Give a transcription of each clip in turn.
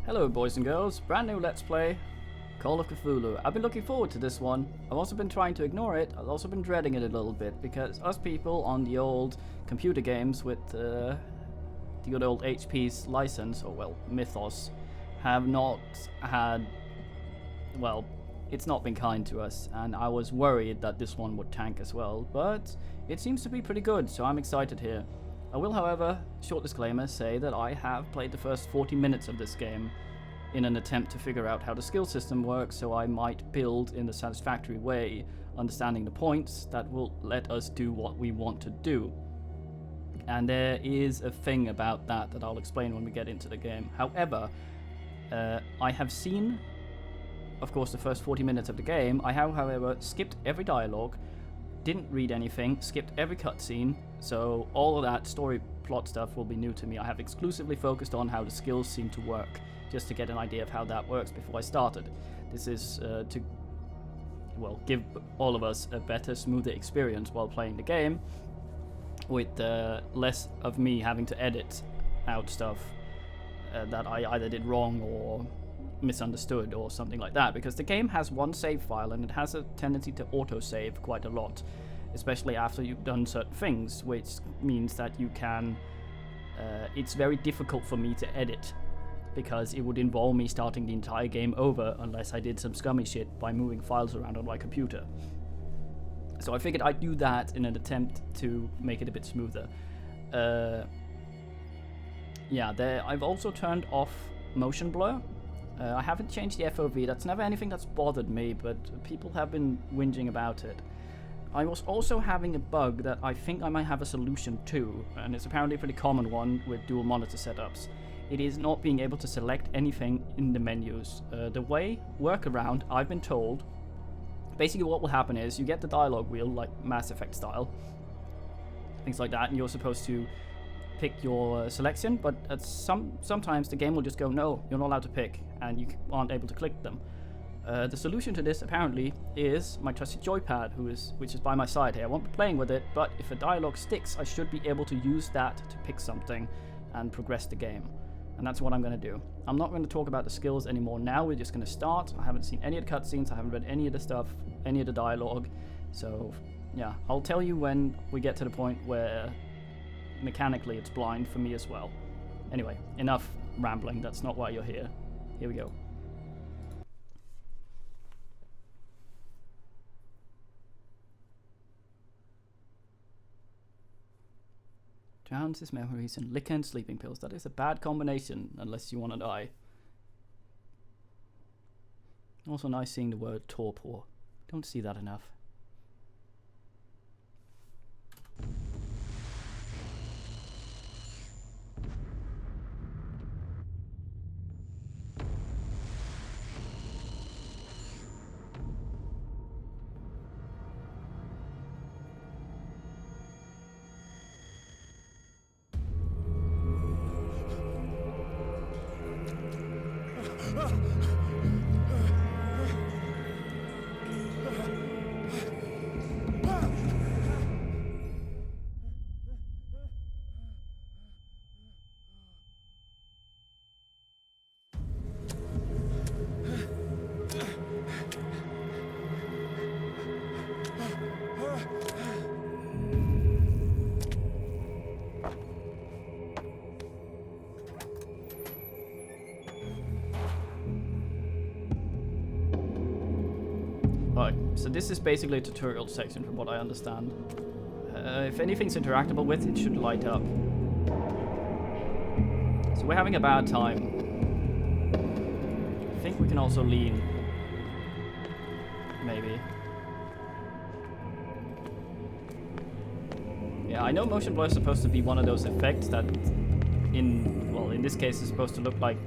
Hello boys and girls, brand new Let's Play, Call of Cthulhu. I've been looking forward to this one. I've also been trying to ignore it. I've also been dreading it a little bit because us people on the old computer games with the good old HP's license, or well, Mythos, have not had, well, it's not been kind to us, and I was worried that this one would tank as well, but it seems to be pretty good, so I'm excited here. I will, however, short disclaimer, say that I have played the first 40 minutes of this game in an attempt to figure out how the skill system works, so I might build in a satisfactory way, understanding the points that will let us do what we want to do. And there is a thing about that I'll explain when we get into the game. However, I have seen, of course, the first 40 minutes of the game. I have, however, skipped every dialogue, didn't read anything, skipped every cutscene, so all of that story plot stuff will be new to me. I have exclusively focused on how the skills seem to work, just to get an idea of how that works before I started. This is to, well, give all of us a better, smoother experience while playing the game, with less of me having to edit out stuff that I either did wrong or misunderstood or something like that, because the game has one save file and it has a tendency to auto-save quite a lot, especially after you've done certain things, which means that you can it's very difficult for me to edit, because it would involve me starting the entire game over unless I did some scummy shit by moving files around on my computer. So I figured I'd do that in an attempt to make it a bit smoother. I've also turned off motion blur. I haven't changed the FOV. That's never anything that's bothered me, but people have been whinging about it. I was also having a bug that I think I might have a solution to, and it's apparently a pretty common one with dual monitor setups. It is not being able to select anything in the menus. The workaround, I've been told, basically what will happen is you get the dialogue wheel, like Mass Effect style, things like that, and you're supposed to pick your selection, but sometimes the game will just go, no, you're not allowed to pick, and you aren't able to click them. The solution to this apparently is my trusty joypad, which is by my side here. I won't be playing with it, but if a dialogue sticks, I should be able to use that to pick something and progress the game. And that's what I'm going to do. I'm not going to talk about the skills anymore now. We're just going to start. I haven't seen any of the cutscenes. I haven't read any of the stuff, any of the dialogue. So yeah, I'll tell you when we get to the point where mechanically it's blind for me as well. Anyway, enough rambling. That's not why you're here. Here we go. Drowns his memories in liquor and sleeping pills. That is a bad combination unless you want to die. Also nice seeing the word torpor. Don't see that enough. Alright, so this is basically a tutorial section from what I understand. If anything's interactable with, it should light up. So we're having a bad time. I think we can also lean. Maybe. Yeah, I know motion blur is supposed to be one of those effects that in this case is supposed to look like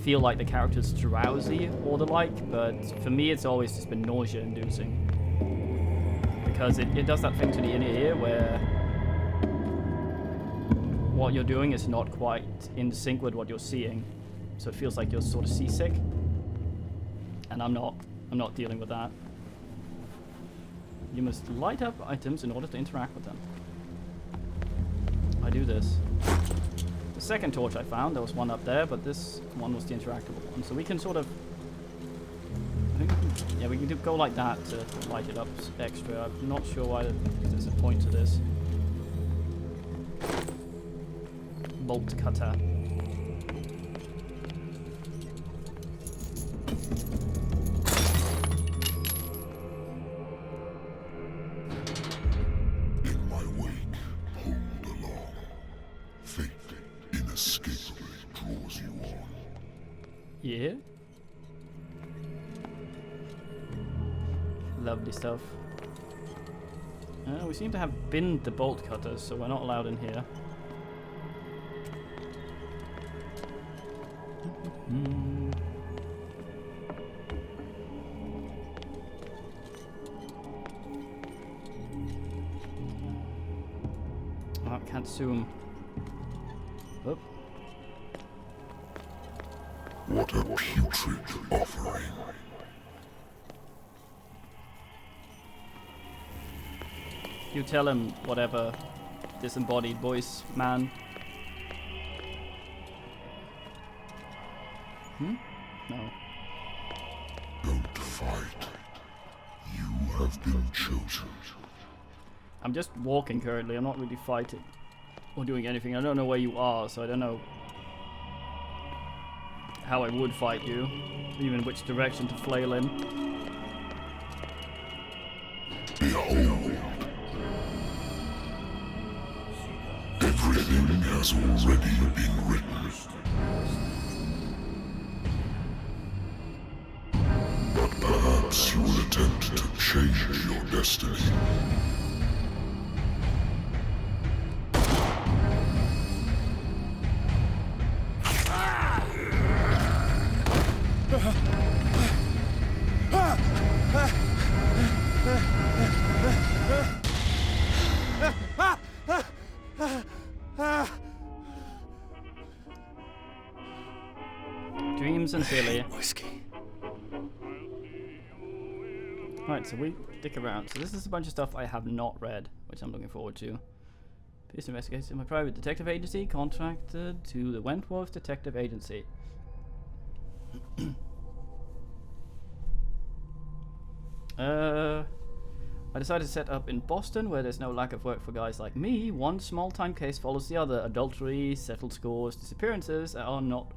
feel like the character's drowsy or the like, but for me it's always just been nausea inducing, because it does that thing to the inner ear where what you're doing is not quite in sync with what you're seeing, so it feels like you're sort of seasick, and I'm not dealing with that. You must light up items in order to interact with them. I do this. The second torch I found. There was one up there, but this one was the interactable one. So we can sort of... I think we can go like that to light it up extra. I'm not sure why there's a point to this. Bolt cutter. Yeah. Lovely stuff. We seem to have binned the bolt cutters, so we're not allowed in here. Oh, I can't zoom. Oop. What a putrid offering. You tell him whatever, disembodied voice man. No. Don't fight. You have been chosen. I'm just walking currently, I'm not really fighting or doing anything. I don't know where you are, so I don't know how I would fight you, even which direction to flail in. Behold. Everything has already been written. But perhaps you will attempt to change your destiny. Dreams and silly. Whiskey. Right, so we stick around. So this is a bunch of stuff I have not read, which I'm looking forward to. Police investigation. My private detective agency contracted to the Wentworth Detective Agency. I decided to set up in Boston, where there's no lack of work for guys like me. One small-time case follows the other. Adultery, settled scores, disappearances are not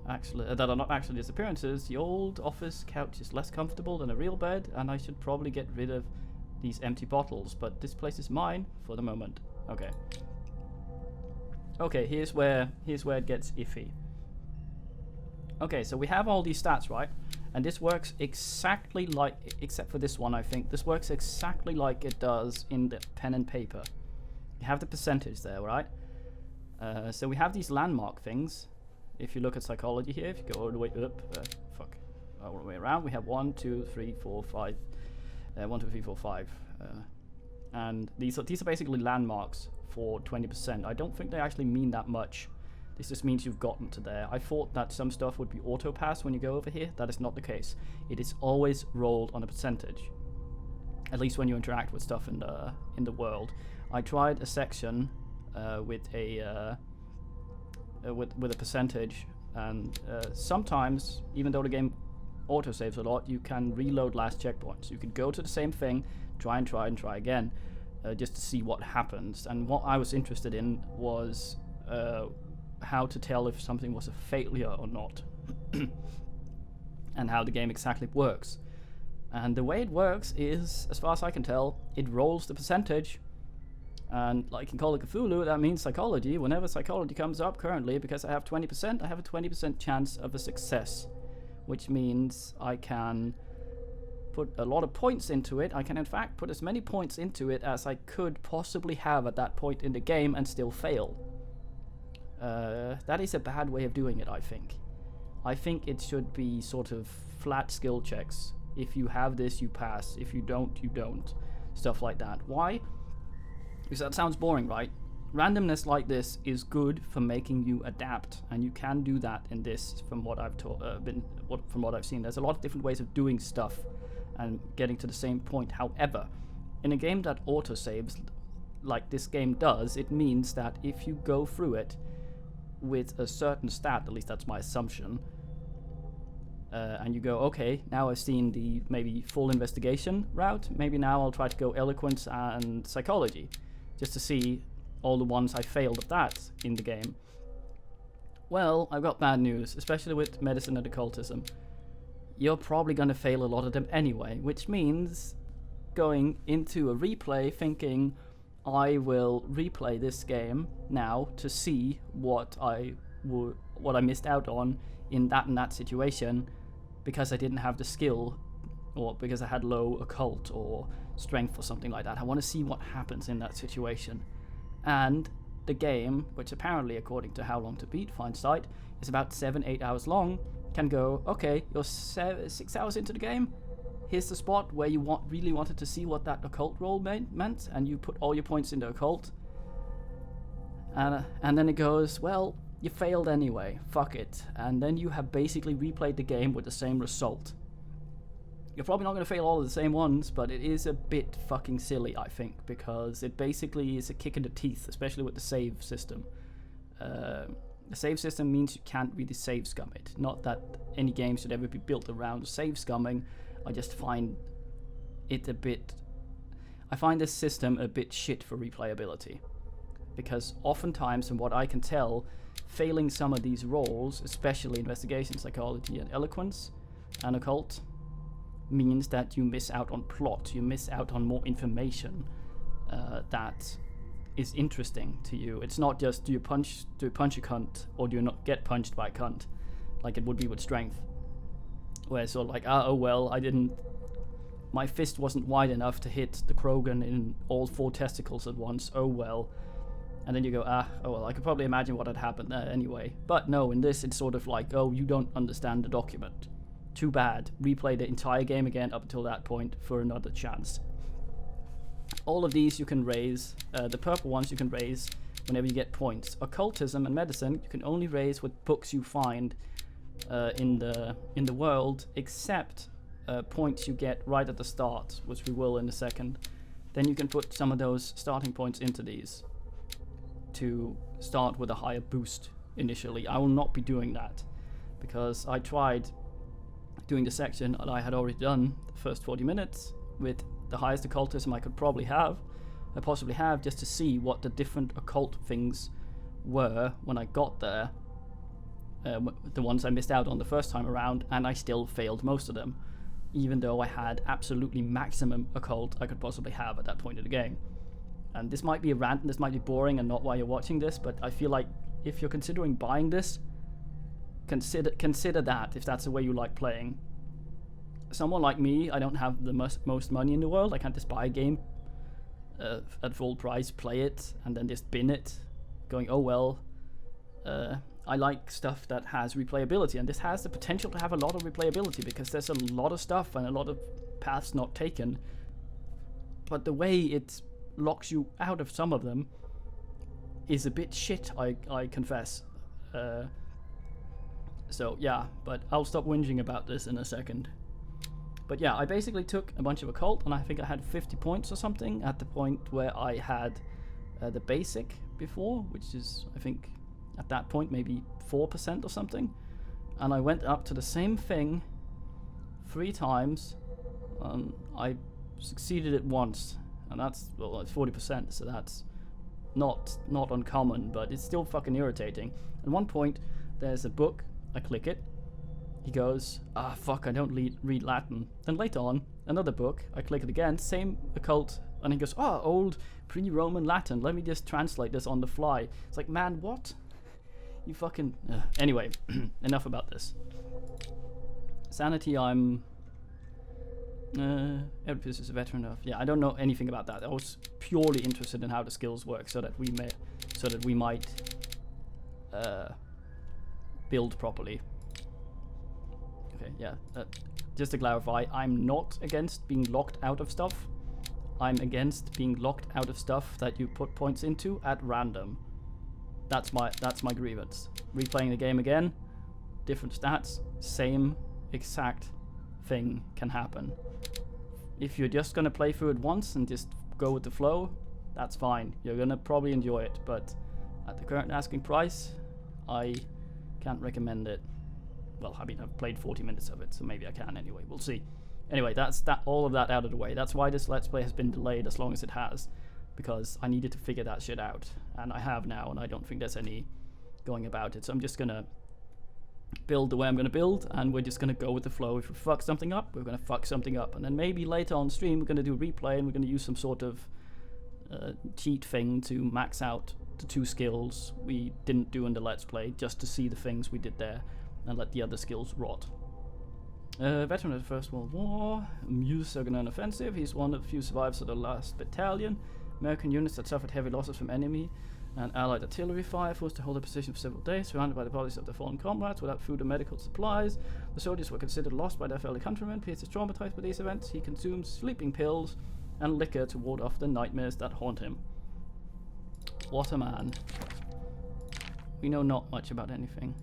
actually disappearances. The old office couch is less comfortable than a real bed, and I should probably get rid of these empty bottles. But this place is mine for the moment. Okay. Okay, here's where it gets iffy. Okay, so we have all these stats, right? And this works exactly like, except for this one, I think. This works exactly like it does in the pen and paper. You have the percentage there, right? So we have these landmark things. If you look at psychology here, if you go all the way up, all the way around, we have 1, 2, 3, 4, 5. 1, 2, 3, 4, 5. And these are basically landmarks for 20%. I don't think they actually mean that much. This just means you've gotten to there. I thought that some stuff would be auto-passed when you go over here. That is not the case. It is always rolled on a percentage. At least when you interact with stuff in the world. I tried a section with a percentage, and sometimes, even though the game auto-saves a lot, you can reload last checkpoints. You could go to the same thing, try again, just to see what happens. And what I was interested in was how to tell if something was a failure or not, and how the game exactly works. And the way it works is, as far as I can tell, it rolls the percentage. And like in Call of Cthulhu, that means psychology. Whenever psychology comes up currently, because I have 20%, I have a 20% chance of a success, which means I can put a lot of points into it. I can in fact put as many points into it as I could possibly have at that point in the game and still fail. That is a bad way of doing it, I think. I think it should be sort of flat skill checks. If you have this, you pass. If you don't, you don't. Stuff like that. Why? Because that sounds boring, right? Randomness like this is good for making you adapt, and you can do that in this. From what I've from what I've seen, there's a lot of different ways of doing stuff and getting to the same point. However, in a game that autosaves like this game does, it means that if you go through it with a certain stat, at least that's my assumption, and you go, okay, now I've seen the maybe full investigation route, maybe now I'll try to go eloquence and psychology, just to see all the ones I failed at that in the game. Well, I've got bad news, especially with medicine and occultism. You're probably going to fail a lot of them anyway, which means going into a replay thinking, I will replay this game now to see what I missed out on in that and that situation, because I didn't have the skill, or because I had low occult or strength or something like that. I want to see what happens in that situation. And the game, which apparently, according to How Long to Beat Feinstein, is about 7-8 hours long, can go, okay, you're 6 hours into the game, here's the spot where you really wanted to see what that occult roll meant, and you put all your points into occult, and then it goes, well, you failed anyway, fuck it, and then you have basically replayed the game with the same result. You're probably not going to fail all of the same ones, but it is a bit fucking silly, I think, because it basically is a kick in the teeth, especially with the save system. The save system means you can't really save scum it. Not that any game should ever be built around save scumming. I just find it I find this system a bit shit for replayability. Because oftentimes, from what I can tell, failing some of these roles, especially investigation, psychology, and eloquence, and occult, means that you miss out on plot, you miss out on more information that is interesting to you. It's not just do you punch a cunt, or do you not get punched by a cunt, like it would be with strength, where it's sort of like, oh well, my fist wasn't wide enough to hit the Krogan in all 4 testicles at once, oh well. And then you go, oh well, I could probably imagine what had happened there anyway. But no, in this it's sort of like, oh, you don't understand the document. Too bad. Replay the entire game again up until that point for another chance. All of these you can raise. The purple ones you can raise whenever you get points. Occultism and medicine you can only raise with books you find in the world, except points you get right at the start, which we will in a second. Then you can put some of those starting points into these to start with a higher boost initially. I will not be doing that, because I tried doing the section that I had already done, the first 40 minutes, with the highest occultism I could possibly have, just to see what the different occult things were when I got there, the ones I missed out on the first time around, and I still failed most of them, even though I had absolutely maximum occult I could possibly have at that point in the game. And this might be a rant, and this might be boring and not why you're watching this, but I feel like if you're considering buying this, consider that, if that's the way you like playing. Someone like me, I don't have the most money in the world. I can't just buy a game at full price, play it, and then just bin it, going, oh well. I like stuff that has replayability, and this has the potential to have a lot of replayability, because there's a lot of stuff and a lot of paths not taken. But the way it locks you out of some of them is a bit shit, I confess. So yeah, but I'll stop whinging about this in a second. But yeah, I basically took a bunch of occult, and I think I had 50 points or something at the point where I had the basic before, which is, I think, at that point maybe 4% or something. And I went up to the same thing 3 times. I succeeded it once, and that's, well, it's 40%, so that's not uncommon, but it's still fucking irritating. At one point, there's a book. I click it. He goes, fuck, I don't read Latin. Then later on, another book. I click it again, same occult, and he goes, old pre-Roman Latin. Let me just translate this on the fly. It's like, man, what? You fucking... Anyway, enough about this. Sanity, I'm... Oedipus is a veteran of... Yeah, I don't know anything about that. I was purely interested in how the skills work, so that we might build properly. Okay, yeah. Just to clarify, I'm not against being locked out of stuff. I'm against being locked out of stuff that you put points into at random. That's my grievance. Replaying the game again, different stats, same exact thing can happen. If you're just gonna play through it once and just go with the flow, that's fine. You're gonna probably enjoy it, but at the current asking price, I can't recommend it. Well, I mean, I've played 40 minutes of it, so maybe I can anyway. We'll see. Anyway, that's all of that out of the way. That's why this Let's Play has been delayed as long as it has, because I needed to figure that shit out, and I have now, and I don't think there's any going about it. So I'm just gonna build the way I'm gonna build, and we're just gonna go with the flow. If we fuck something up, we're gonna fuck something up, and then maybe later on stream we're gonna do a replay, and we're gonna use some sort of cheat thing to max out the 2 skills we didn't do in the Let's Play, just to see the things we did there, and let the other skills rot. Veteran of the First World War, Musagan offensive. He's one of the few survivors of the last battalion. American units that suffered heavy losses from enemy and allied artillery fire, forced to hold a position for several days, surrounded by the bodies of their fallen comrades, without food or medical supplies. The soldiers were considered lost by their fellow countrymen. Pierce is traumatized by these events. He consumes sleeping pills and liquor to ward off the nightmares that haunt him. What a man. We know not much about anything.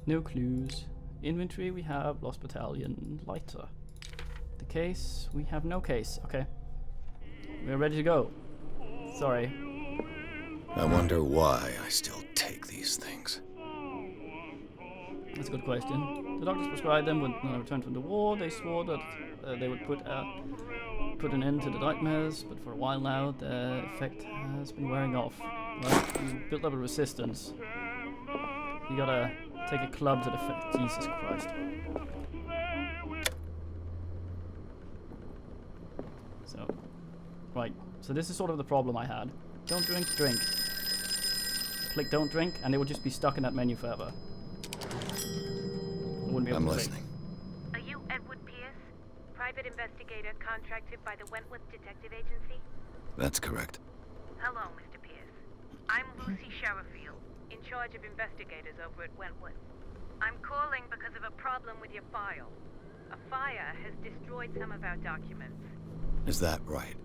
No clues. Inventory we have lost battalion, lighter. The case, we have no case. Okay. We're ready to go. Sorry. I wonder why I still take these things. That's a good question. The doctors prescribed them when I returned from the war. They swore that they would put an end to the nightmares, but for a while now, the effect has been wearing off. Well, you built up a resistance. You gotta take a club to the face. Jesus Christ. So, right. So this is sort of the problem I had. Don't drink, drink. Click don't drink, and it would just be stuck in that menu forever. I wouldn't be able I'm to listening. Are you Edward Pierce, private investigator contracted by the Wentworth Detective Agency? That's correct. Hello, Mr. Pierce. I'm Lucy Sherifield, in charge of investigators over at Wentworth. I'm calling because of a problem with your file. A fire has destroyed some of our documents. Is that right?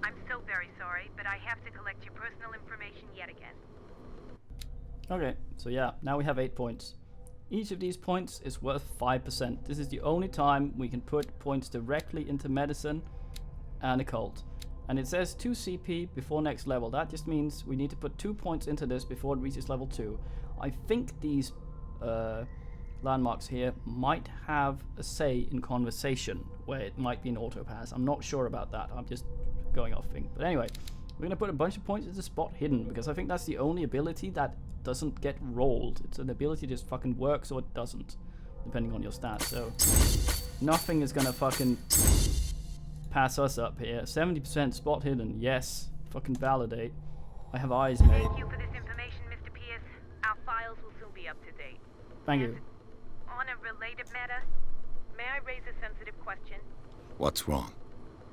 I'm so very sorry, but I have to collect your personal information yet again. Okay, so yeah, now we have 8 points. Each of these points is worth 5%. This is the only time we can put points directly into medicine and occult. And it says 2 CP before next level. That just means we need to put 2 points into this before it reaches level 2. I think these landmarks here might have a say in conversation, where it might be an auto pass. I'm not sure about that. I'm just going off thing. But anyway, we're gonna put a bunch of points into spot hidden, because I think that's the only ability that doesn't get rolled. It's an ability that just fucking works or it doesn't, depending on your stats. So nothing is gonna fucking pass us up here. 70% spot hidden. Yes, fucking validate. I have eyes, mate. Thank you for this information, Mr. Pierce. Our files will soon be up to date. Thank you. On a related matter, may I raise a sensitive question? What's wrong?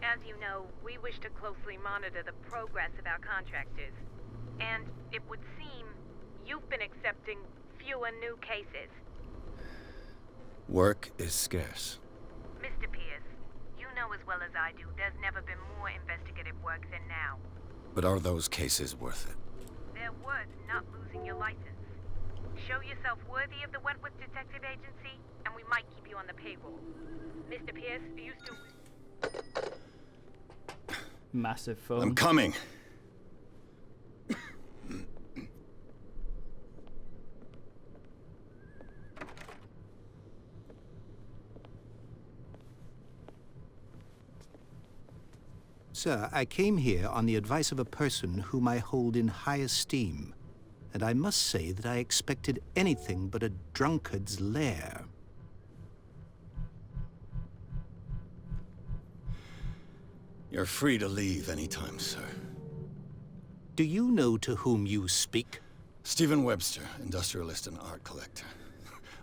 As you know, we wish to closely monitor the progress of our contractors. And it would seem you've been accepting fewer new cases. Work is scarce. Mr. Pierce, you know as well as I do, there's never been more investigative work than now. But are those cases worth it? They're worth not losing your license. Show yourself worthy of the Wentworth Detective Agency, and we might keep you on the payroll. Mr. Pierce, are you still... Massive phone. I'm coming. Sir, I came here on the advice of a person whom I hold in high esteem, and I must say that I expected anything but a drunkard's lair. You're free to leave anytime, sir. Do you know to whom you speak? Stephen Webster, industrialist and art collector.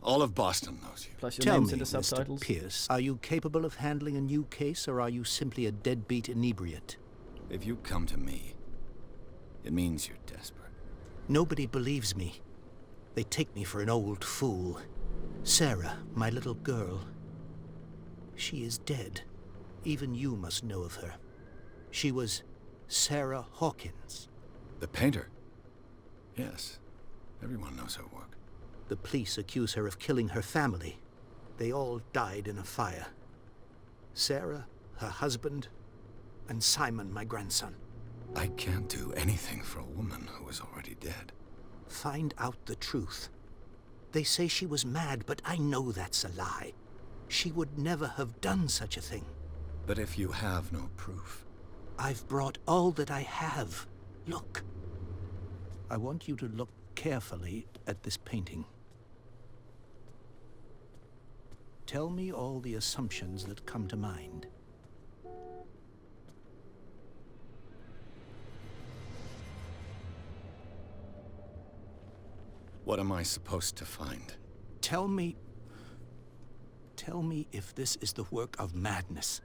All of Boston knows you. Plus your Tell names me, in the subtitles. Mr. Pierce, are you capable of handling a new case, or are you simply a deadbeat inebriate? If you come to me, it means you're desperate. Nobody believes me. They take me for an old fool. Sarah, my little girl. She is dead. Even you must know of her. She was Sarah Hawkins. The painter? Yes. Everyone knows her work. The police accuse her of killing her family. They all died in a fire. Sarah, her husband, and Simon, my grandson. I can't do anything for a woman who is already dead. Find out the truth. They say she was mad, but I know that's a lie. She would never have done such a thing. But if you have no proof... I've brought all that I have. Look. I want you to look carefully at this painting. Tell me all the assumptions that come to mind. What am I supposed to find? Tell me if this is the work of madness.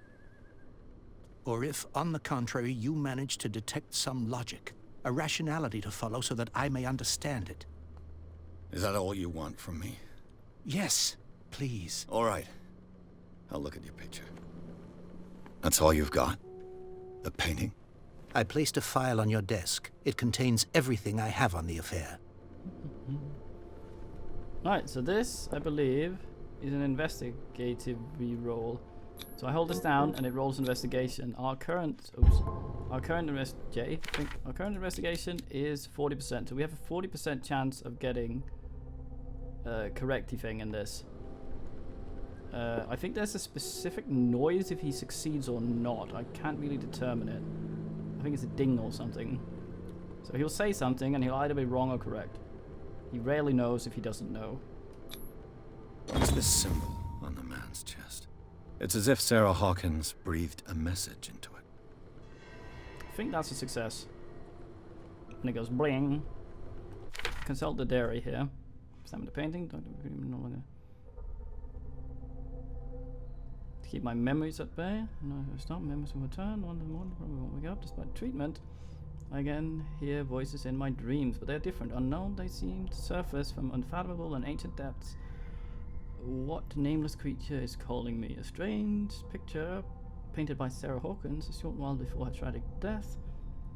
Or if, on the contrary, you manage to detect some logic, a rationality to follow so that I may understand it. Is that all you want from me? Yes, please. All right. I'll look at your picture. That's all you've got? The painting? I placed a file on your desk. It contains everything I have on the affair. Right, so this, I believe, is an investigative reroll. So I hold this down and it rolls investigation. Our current investigation is 40%. So we have a 40% chance of getting correcty thing in this. I think there's a specific noise if he succeeds or not. I can't really determine it. I think it's a ding or something. So he'll say something and he'll either be wrong or correct. He rarely knows if he doesn't know. What's this symbol on the man's chest? It's as if Sarah Hawkins breathed a message into it. I think that's a success. And it goes bling. Consult the diary here. Examine the painting. To keep my memories at bay. No, stop. Memories will return. One in the morning, probably won't wake up despite treatment. I again hear voices in my dreams, but they're different. Unknown, they seem to surface from unfathomable and ancient depths. What nameless creature is calling me? A strange picture painted by Sarah Hawkins a short while before her tragic death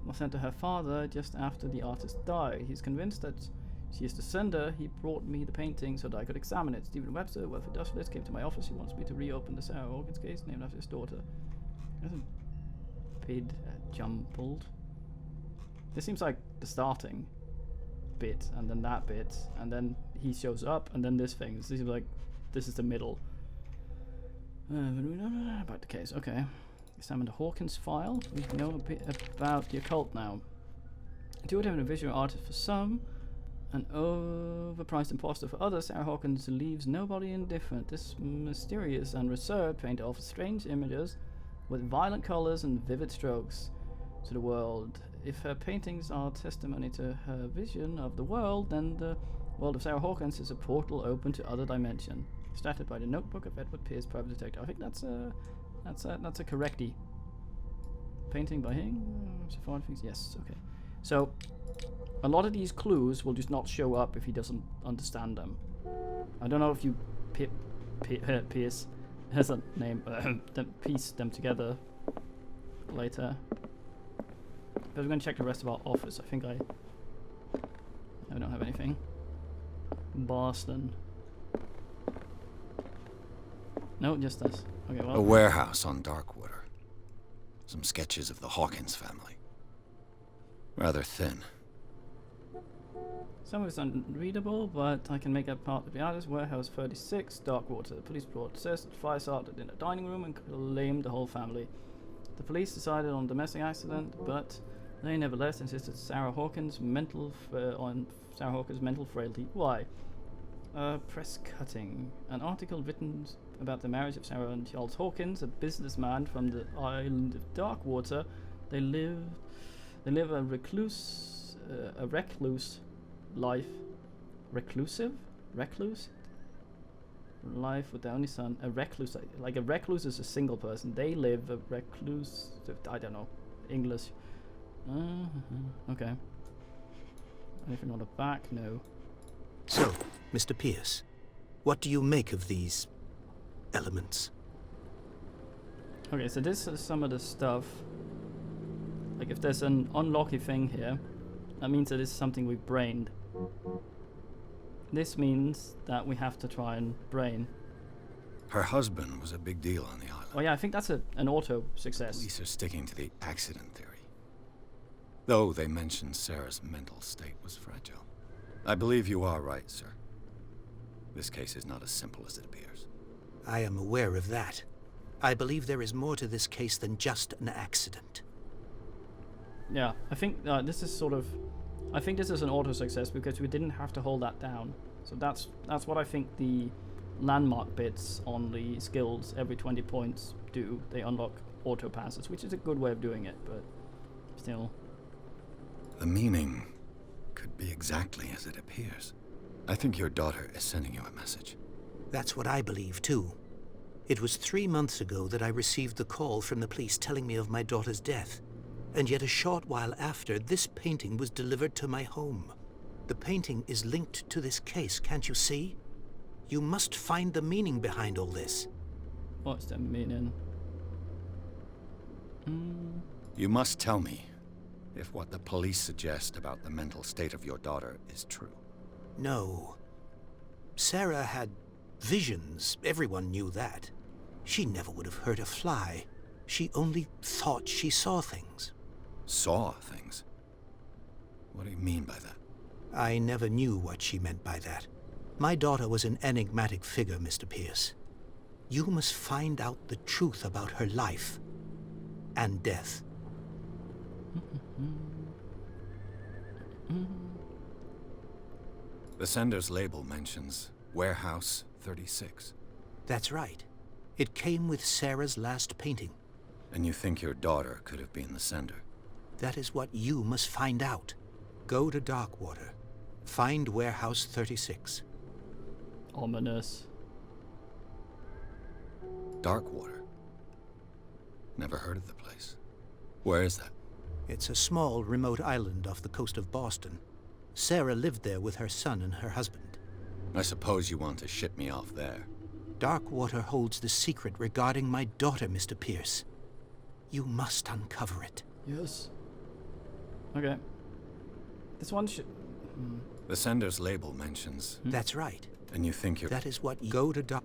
was sent to her father just after the artist died. He's convinced that she is the sender. He brought me the painting so that I could examine it. Stephen Webster, wealthy industrialist, came to my office. He wants me to reopen the Sarah Hawkins case named after his daughter. There's a bit jumbled. This seems like the starting bit, and then that bit, and then he shows up, and then this thing. This seems like this is the middle. About the case, okay. Examine the Hawkins file. We know a bit about the occult now. Intuitive and a visual artist for some, an overpriced imposter for others, Sarah Hawkins leaves nobody indifferent. This mysterious and reserved painter offers strange images with violent colors and vivid strokes to the world. If her paintings are testimony to her vision of the world, then the world of Sarah Hawkins is a portal open to other dimension. Started by the Notebook of Edward Pierce, private detective. I think that's a correcty. Painting by him. Yes. Okay. So a lot of these clues will just not show up if he doesn't understand them. I don't know if you Pierce has a name. Piece them together later. But we're going to check the rest of our office. I think I don't have anything. Boston. No, just this. Okay, well. A warehouse on Darkwater. Some sketches of the Hawkins family. Rather thin. Some of it's unreadable, but I can make out part of the artist. Warehouse 36, Darkwater. The police brought assist, fire started in a dining room and claimed the whole family. The police decided on domestic accident, but they nevertheless insisted Sarah Hawkins' mental frailty. Why? Press cutting. An article written about the marriage of Sarah and Charles Hawkins, a businessman from the island of Darkwater. They live a recluse life. Recluse life with their only son. A recluse, like a recluse is a single person. They live a recluse. I don't know English. Okay. Anything on the back? No. So, Mr. Pierce, what do you make of these elements? Okay, so this is some of the stuff. Like if there's an unlucky thing here, that means that it's something we've brained. This means that we have to try and brain. Her husband was a big deal on the island. Oh yeah, I think that's an auto success. Police are sticking to the accident theory. Though they mentioned Sarah's mental state was fragile. I believe you are right, sir. This case is not as simple as it appears. I am aware of that. I believe there is more to this case than just an accident. Yeah, I think this is sort of... I think this is an auto success because we didn't have to hold that down. So that's what I think the landmark bits on the skills every 20 points do. They unlock auto passes, which is a good way of doing it, but still. The meaning could be exactly as it appears. I think your daughter is sending you a message. That's what I believe, too. It was 3 months ago that I received the call from the police telling me of my daughter's death. And yet a short while after, this painting was delivered to my home. The painting is linked to this case, can't you see? You must find the meaning behind all this. What's the meaning? You must tell me if what the police suggest about the mental state of your daughter is true. No. Sarah had visions. Everyone knew that. She never would have hurt a fly. She only thought she saw things. Saw things? What do you mean by that? I never knew what she meant by that. My daughter was an enigmatic figure, Mr. Pierce. You must find out the truth about her life and death. The sender's label mentions Warehouse 36. That's right. It came with Sarah's last painting. And you think your daughter could have been the sender? That is what you must find out. Go to Darkwater. Find Warehouse 36. Ominous. Darkwater? Never heard of the place. Where is that? It's a small, remote island off the coast of Boston. Sarah lived there with her son and her husband. I suppose you want to ship me off there. Darkwater holds the secret regarding my daughter, Mr. Pierce. You must uncover it. Yes. Okay. This one should... The sender's label mentions... That's right. And you think you're... That is what you go to Dark...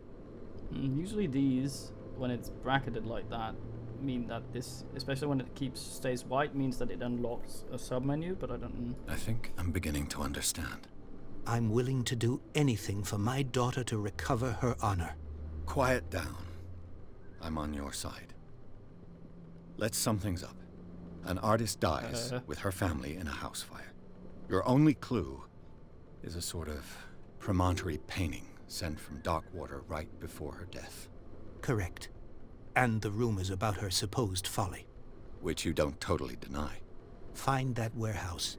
Usually these, when it's bracketed like that, mean that this, especially when it stays white, means that it unlocks a submenu, but I don't... I think I'm beginning to understand. I'm willing to do anything for my daughter to recover her honor. Quiet down. I'm on your side. Let's sum things up. An artist dies with her family in a house fire. Your only clue is a sort of promontory painting sent from Darkwater right before her death. Correct. And the rumors about her supposed folly. Which you don't totally deny. Find that warehouse.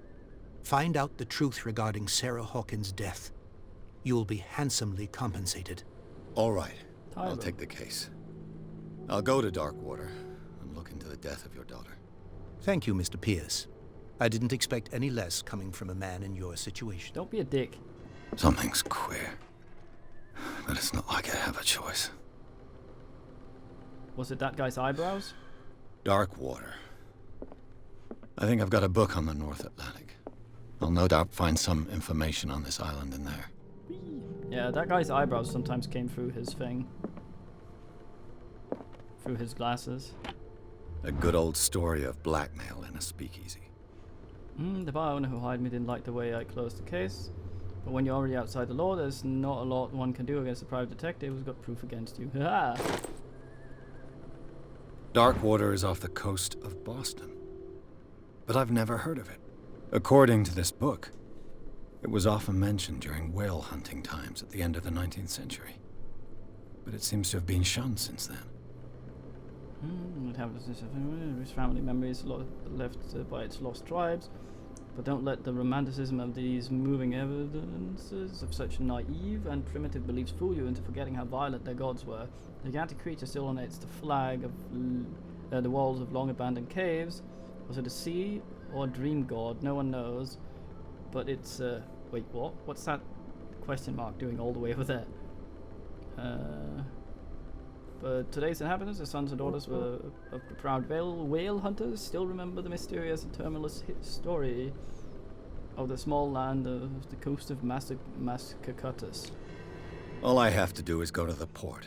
Find out the truth regarding Sarah Hawkins' death. You'll be handsomely compensated. All right. Tyler. I'll take the case. I'll go to Darkwater and look into the death of your daughter. Thank you, Mr. Pierce. I didn't expect any less coming from a man in your situation. Don't be a dick. Something's queer. But it's not like I have a choice. Was it that guy's eyebrows? Darkwater. I think I've got a book on the North Atlantic. I'll no doubt find some information on this island in there. Yeah, that guy's eyebrows sometimes came through his thing. Through his glasses. A good old story of blackmail in a speakeasy. The bar owner who hired me didn't like the way I closed the case. But when you're already outside the law, there's not a lot one can do against a private detective who's got proof against you. Ha! Darkwater is off the coast of Boston. But I've never heard of it. According to this book, it was often mentioned during whale hunting times at the end of the 19th century. But it seems to have been shunned since then. It happens his family memories left by its lost tribes. But don't let the romanticism of these moving evidences of such naive and primitive beliefs fool you into forgetting how violent their gods were. The gigantic creature still ornates the flag of the walls of long-abandoned caves. Was it a sea or a dream god? No one knows. But it's... wait, what? What's that question mark doing all the way over there? But today's inhabitants, the sons and daughters of the proud whale hunters, still remember the mysterious and tumultuous story of the small land of the coast of Massachusetts. All I have to do is go to the port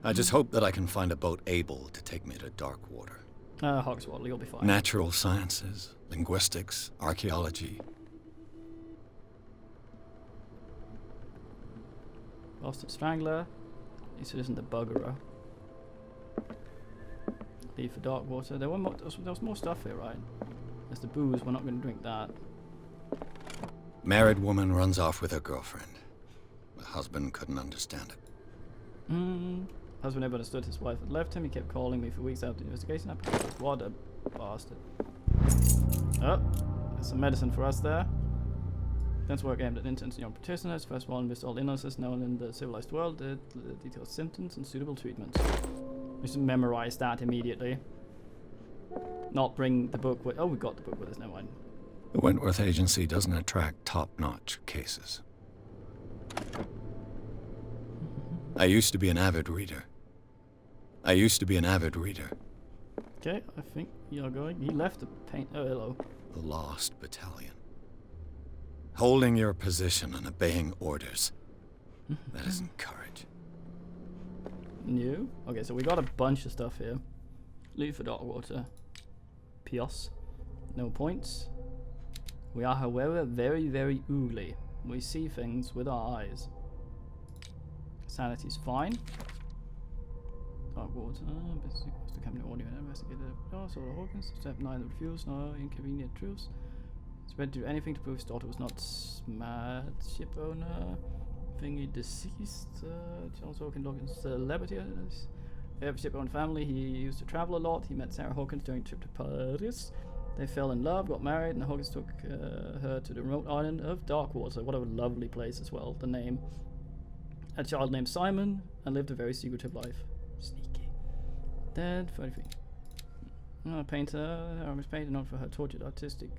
I just hope that I can find a boat able to take me to Darkwater. Hogswater, you'll be fine. Natural sciences, linguistics, archaeology. Boston Strangler. At least it isn't the Buggerer. Leave for Darkwater. There was more stuff here, right? There's the booze. We're not going to drink that. Married woman runs off with her girlfriend. The husband couldn't understand it. Husband never understood his wife had left him. He kept calling me for weeks after the investigation. What a bastard. Oh, there's some medicine for us there. Dense work aimed at interns and young practitioners. First one lists all illnesses known in the civilized world, the detailed symptoms and suitable treatments. We should memorize that immediately. Not bring the book with... Oh, we got the book with us, never mind. The Wentworth Agency doesn't attract top-notch cases. I used to be an avid reader. Okay, I think you're going... He left the paint... Oh, hello. The Lost Battalion. Holding your position and obeying orders. That isn't courage. New? Okay, so we got a bunch of stuff here. Leave for Darkwater. Pios. No points. We are, however, very, very oogly. We see things with our eyes. Sanity's fine. Darkwater. Basically, the company audio and investigator. Oh, so the Hawkins. Step 9 refuse. No inconvenient truths. Spread to do anything to prove his daughter was not smart. Ship owner. Thingy deceased. Charles Hawkins Logan's celebrity. Every ship owner family. He used to travel a lot. He met Sarah Hawkins during a trip to Paris. They fell in love, got married, and Hawkins took her to the remote island of Darkwater. What a lovely place as well. The name. A child named Simon and lived a very secretive life. Sneaky. Dead. 33. A painter. Aramis painter known for her tortured artistic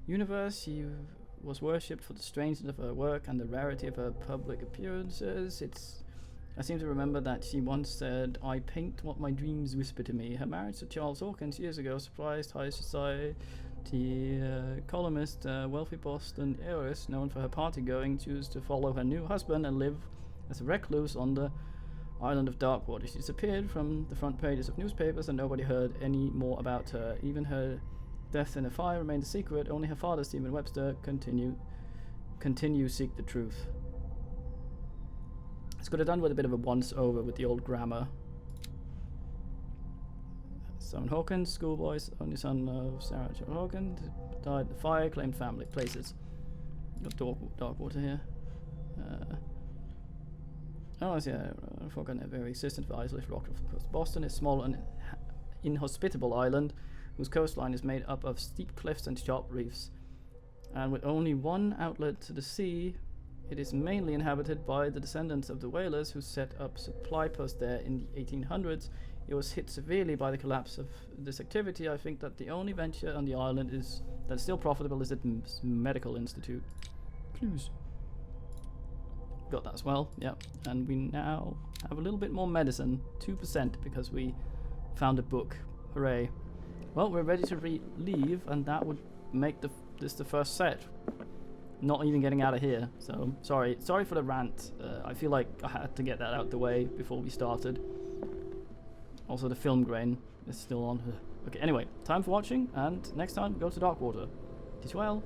universe. She was worshipped for the strangeness of her work and the rarity of her public appearances. I seem to remember that she once said, "I paint what my dreams whisper to me." Her marriage to Charles Hawkins years ago surprised high society columnist, wealthy Boston heiress known for her party-going, chose to follow her new husband and live as a recluse on the island of Darkwater. She disappeared from the front pages of newspapers and nobody heard any more about her. Even her death in a fire remained a secret. Only her father, Stephen Webster, continue seek the truth. It's could have done with a bit of a once-over with the old grammar. Simon Hawkins, schoolboys, only son of Sarah Jo Hawkins, died in the fire, claimed family places. Got Darkwater here. Hawkins, a very existence for isolated rock off the coast. Boston is small and inhospitable island whose coastline is made up of steep cliffs and sharp reefs. And with only one outlet to the sea, it is mainly inhabited by the descendants of the whalers who set up supply posts there in the 1800s. It was hit severely by the collapse of this activity. I think that the only venture on the island that's still profitable is its medical institute. Clues. Got that as well, yep. And we now have a little bit more medicine, 2%, because we found a book. Hooray. Well, we're ready to leave, and that would make this the first set. Not even getting out of here, so sorry for the rant. I feel like I had to get that out the way before we started. Also, the film grain is still on. Okay, anyway, time for watching, and next time we go to Darkwater. It is well.